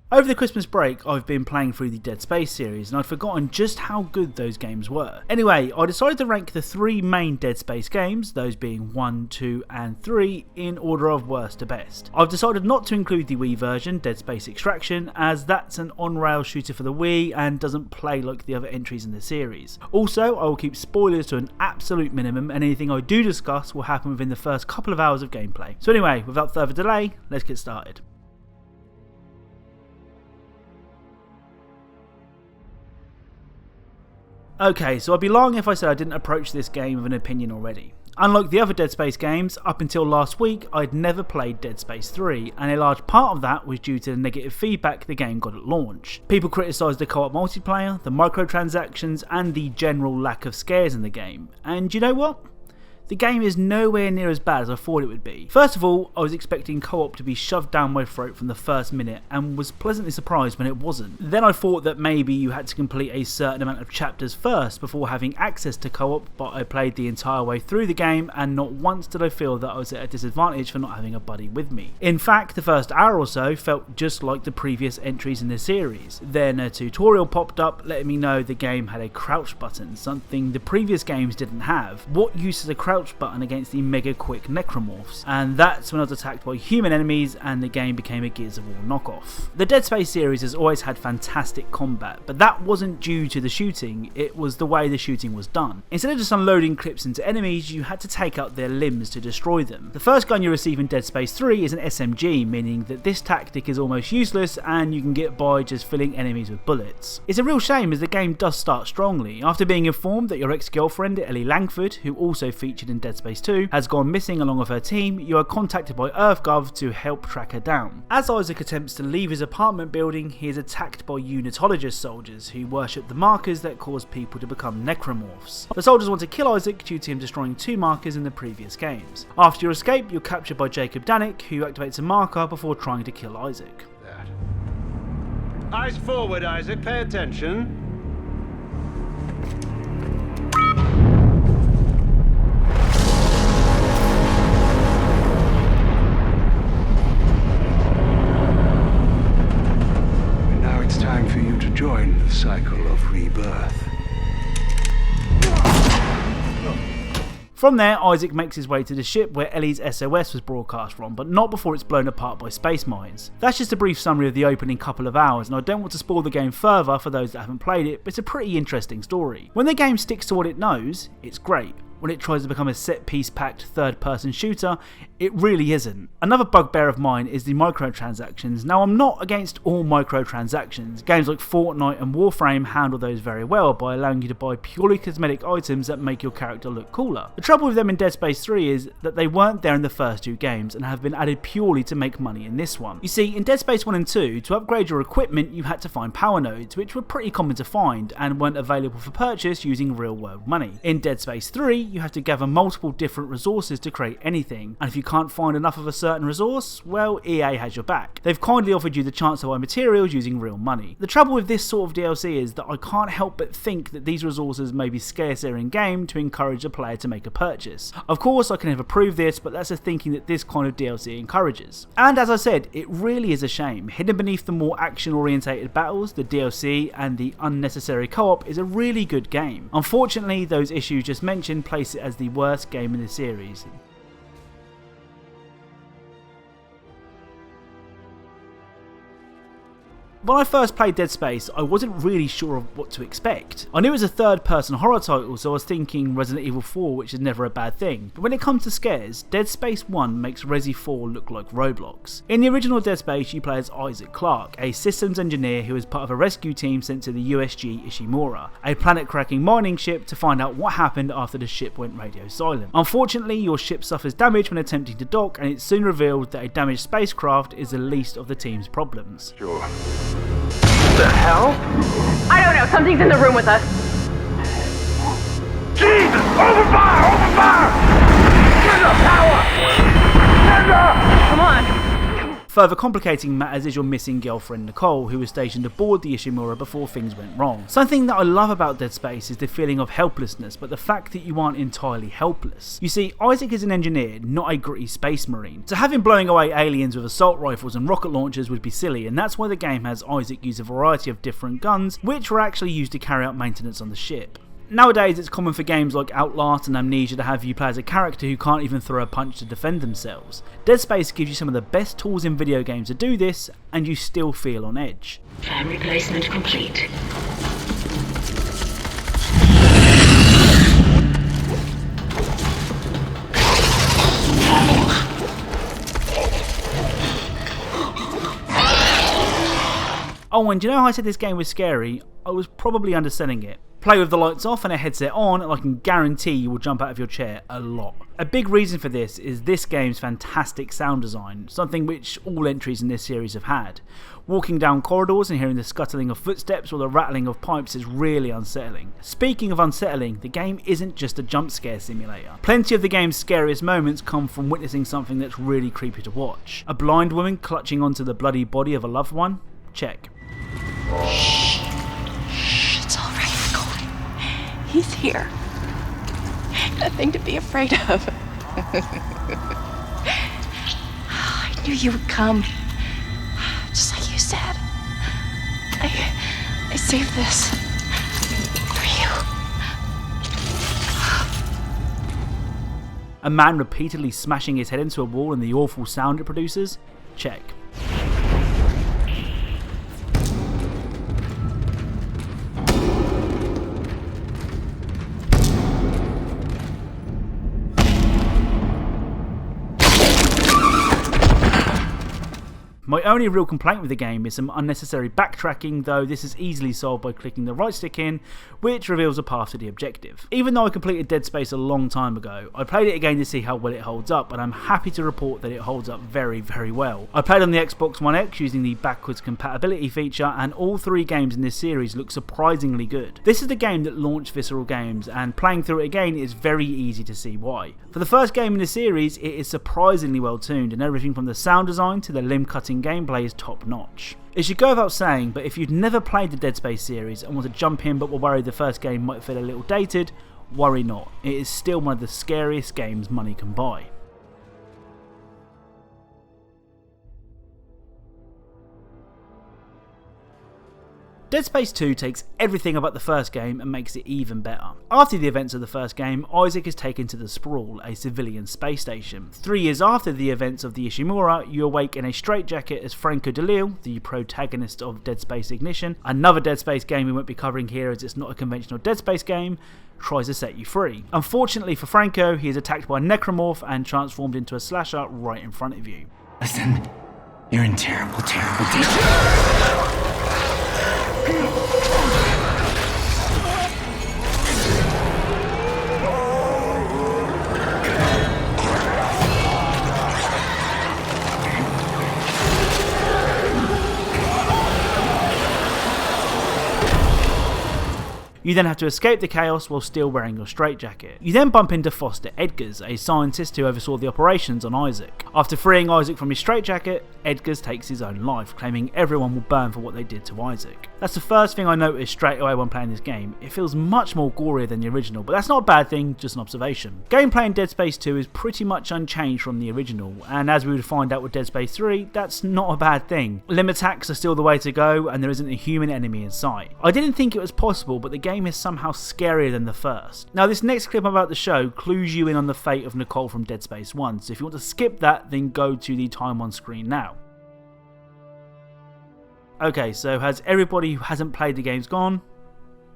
Over the Christmas break, I've been playing through the Dead Space series and I'd forgotten just how good those games were. Anyway, I decided to rank the 3 main Dead Space games, those being 1, 2 and 3, in order of worst to best. I've decided not to include the Wii version, Dead Space Extraction, as that's an on-rail shooter for the Wii and doesn't play like the other entries in the series. Also, I will keep spoilers to an absolute minimum and anything I do discuss will happen within the first couple of hours of gameplay. So anyway, without further delay, let's get started. Okay, so I'd be lying if I said I didn't approach this game with an opinion already. Unlike the other Dead Space games, up until last week I'd never played Dead Space 3, and a large part of that was due to the negative feedback the game got at launch. People criticised the co-op multiplayer, the microtransactions, and the general lack of scares in the game. And you know what? The game is nowhere near as bad as I thought it would be. First of all, I was expecting co-op to be shoved down my throat from the first minute and was pleasantly surprised when it wasn't. Then I thought that maybe you had to complete a certain amount of chapters first before having access to co-op, but I played the entire way through the game and not once did I feel that I was at a disadvantage for not having a buddy with me. In fact, the first hour or so felt just like the previous entries in the series. Then a tutorial popped up letting me know the game had a crouch button, something the previous games didn't have. What use is a crouch button against the mega quick necromorphs? And that's when I was attacked by human enemies and the game became a Gears of War knockoff. The Dead Space series has always had fantastic combat, but that wasn't due to the shooting, it was the way the shooting was done. Instead of just unloading clips into enemies, you had to take out their limbs to destroy them. The first gun you receive in Dead Space 3 is an SMG, meaning that this tactic is almost useless and you can get by just filling enemies with bullets. It's a real shame as the game does start strongly. After being informed that your ex-girlfriend Ellie Langford, who also featured in Dead Space 2, has gone missing along with her team, you are contacted by EarthGov to help track her down. As Isaac attempts to leave his apartment building, he is attacked by unitologist soldiers who worship the markers that cause people to become necromorphs. The soldiers want to kill Isaac due to him destroying 2 markers in the previous games. After your escape, you're captured by Jacob Danik, who activates a marker before trying to kill Isaac. Eyes forward, Isaac. Pay attention. Time for you to join the cycle of rebirth. From there, Isaac makes his way to the ship where Ellie's SOS was broadcast from, but not before it's blown apart by space mines. That's just a brief summary of the opening couple of hours, and I don't want to spoil the game further for those that haven't played it, but it's a pretty interesting story. When the game sticks to what it knows, it's great. When it tries to become a set-piece packed third-person shooter, it really isn't. Another bugbear of mine is the microtransactions. Now, I'm not against all microtransactions. Games like Fortnite and Warframe handle those very well by allowing you to buy purely cosmetic items that make your character look cooler. The trouble with them in Dead Space 3 is that they weren't there in the first 2 games and have been added purely to make money in this one. You see, in Dead Space 1 and 2, to upgrade your equipment you had to find power nodes, which were pretty common to find and weren't available for purchase using real-world money. In Dead Space 3, you have to gather multiple different resources to create anything, and if you can't find enough of a certain resource, well, EA has your back. They've kindly offered you the chance to buy materials using real money. The trouble with this sort of DLC is that I can't help but think that these resources may be scarcer in game to encourage a player to make a purchase. Of course, I can never prove this, but that's the thinking that this kind of DLC encourages. And as I said, it really is a shame. Hidden beneath the more action-orientated battles, the DLC and the unnecessary co-op is a really good game. Unfortunately, those issues just mentioned place it as the worst game in the series. When I first played Dead Space, I wasn't really sure of what to expect. I knew it was a third-person horror title, so I was thinking Resident Evil 4, which is never a bad thing. But when it comes to scares, Dead Space 1 makes Resi 4 look like Roblox. In the original Dead Space, you play as Isaac Clarke, a systems engineer who is part of a rescue team sent to the USG Ishimura, a planet-cracking mining ship, to find out what happened after the ship went radio silent. Unfortunately, your ship suffers damage when attempting to dock, and it's soon revealed that a damaged spacecraft is the least of the team's problems. Sure. What the hell? I don't know, something's in the room with us. Jesus! Open fire! Open fire! Turn the power! Turn the... Come on. Further complicating matters is your missing girlfriend Nicole, who was stationed aboard the Ishimura before things went wrong. Something that I love about Dead Space is the feeling of helplessness, but the fact that you aren't entirely helpless. You see, Isaac is an engineer, not a gritty space marine, so having blowing away aliens with assault rifles and rocket launchers would be silly, and that's why the game has Isaac use a variety of different guns, which were actually used to carry out maintenance on the ship. Nowadays, it's common for games like Outlast and Amnesia to have you play as a character who can't even throw a punch to defend themselves. Dead Space gives you some of the best tools in video games to do this, and you still feel on edge. Fan replacement complete. Oh, and do you know how I said this game was scary? I was probably underselling it. Play with the lights off and a headset on, and I can guarantee you will jump out of your chair a lot. A big reason for this is this game's fantastic sound design, something which all entries in this series have had. Walking down corridors and hearing the scuttling of footsteps or the rattling of pipes is really unsettling. Speaking of unsettling, the game isn't just a jump scare simulator. Plenty of the game's scariest moments come from witnessing something that's really creepy to watch. A blind woman clutching onto the bloody body of a loved one? Check. Shh. It's all right, Nicole. He's here. Nothing to be afraid of. I knew you would come. Just like you said. I saved this for you. A man repeatedly smashing his head into a wall and the awful sound it produces? Check. My only real complaint with the game is some unnecessary backtracking, though this is easily solved by clicking the right stick in, which reveals a path to the objective. Even though I completed Dead Space a long time ago, I played it again to see how well it holds up, and I'm happy to report that it holds up very, very well. I played on the Xbox One X using the backwards compatibility feature, and all three games in this series look surprisingly good. This is the game that launched Visceral Games, and playing through it again is very easy to see why. For the first game in the series, it is surprisingly well tuned, and everything from the sound design to the limb-cutting gameplay is top notch. It should go without saying, but if you've never played the Dead Space series and want to jump in but were worried the first game might feel a little dated, worry not. It is still one of the scariest games money can buy. Dead Space 2 takes everything about the first game and makes it even better. After the events of the first game, Isaac is taken to the Sprawl, a civilian space station. 3 years after the events of the Ishimura, you awake in a straitjacket as Franco DeLille, the protagonist of Dead Space Ignition, another Dead Space game we won't be covering here as it's not a conventional Dead Space game, tries to set you free. Unfortunately for Franco, he is attacked by a necromorph and transformed into a slasher right in front of you. Listen, you're in terrible danger. You then have to escape the chaos while still wearing your straitjacket. You then bump into Foster Edgars, a scientist who oversaw the operations on Isaac. After freeing Isaac from his straitjacket, Edgars takes his own life, claiming everyone will burn for what they did to Isaac. That's the first thing I noticed straight away when playing this game. It feels much more gorier than the original, but that's not a bad thing, just an observation. Gameplay in Dead Space 2 is pretty much unchanged from the original, and as we would find out with Dead Space 3, that's not a bad thing. Limb attacks are still the way to go, and there isn't a human enemy in sight. I didn't think it was possible, but the game is somehow scarier than the first. Now this next clip I'm about to show clues you in on the fate of Nicole from Dead Space 1, so if you want to skip that, then go to the time on screen now. Okay, so has everybody who hasn't played the games gone?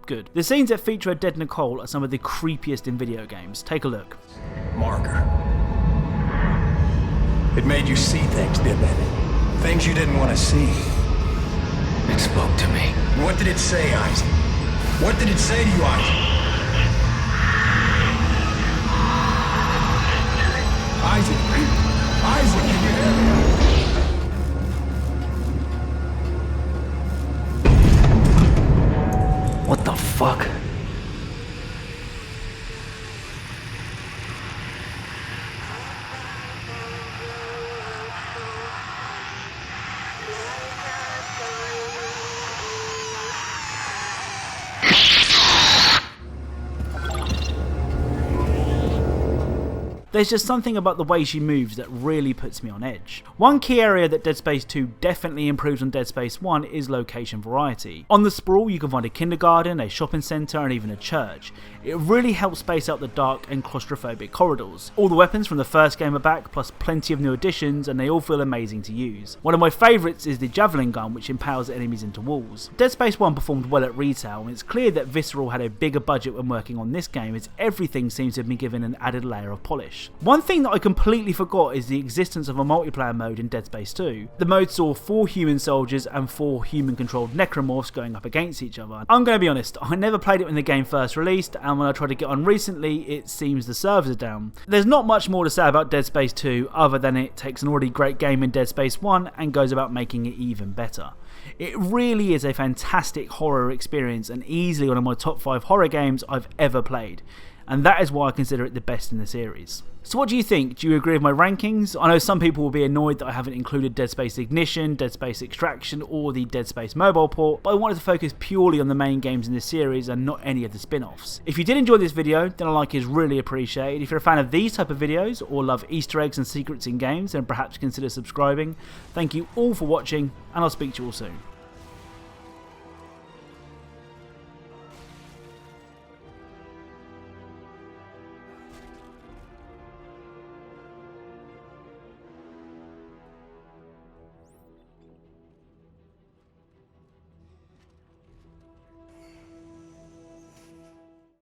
Good. The scenes that feature a dead Nicole are some of the creepiest in video games. Take a look. Marker. It made you see things, didn't it? Things you didn't want to see. It spoke to me. What did it say, Isaac? What did it say to you, Isaac? Isaac, can you hear me? What the fuck? There's just something about the way she moves that really puts me on edge. One key area that Dead Space 2 definitely improves on Dead Space 1 is location variety. On the sprawl you can find a kindergarten, a shopping centre and even a church. It really helps space out the dark and claustrophobic corridors. All the weapons from the first game are back, plus plenty of new additions, and they all feel amazing to use. One of my favourites is the javelin gun, which impales enemies into walls. Dead Space 1 performed well at retail, and it's clear that Visceral had a bigger budget when working on this game, as everything seems to have been given an added layer of polish. One thing that I completely forgot is the existence of a multiplayer mode in Dead Space 2. The mode saw 4 human soldiers and 4 human controlled necromorphs going up against each other. I'm going to be honest, I never played it when the game first released, and when I tried to get on recently, it seems the servers are down. There's not much more to say about Dead Space 2 other than it takes an already great game in Dead Space 1 and goes about making it even better. It really is a fantastic horror experience and easily one of my top 5 horror games I've ever played, and that is why I consider it the best in the series. So what do you think? Do you agree with my rankings? I know some people will be annoyed that I haven't included Dead Space Ignition, Dead Space Extraction or the Dead Space mobile port, but I wanted to focus purely on the main games in this series and not any of the spin-offs. If you did enjoy this video, then a like is really appreciated. If you're a fan of these type of videos or love Easter eggs and secrets in games, then perhaps consider subscribing. Thank you all for watching, and I'll speak to you all soon.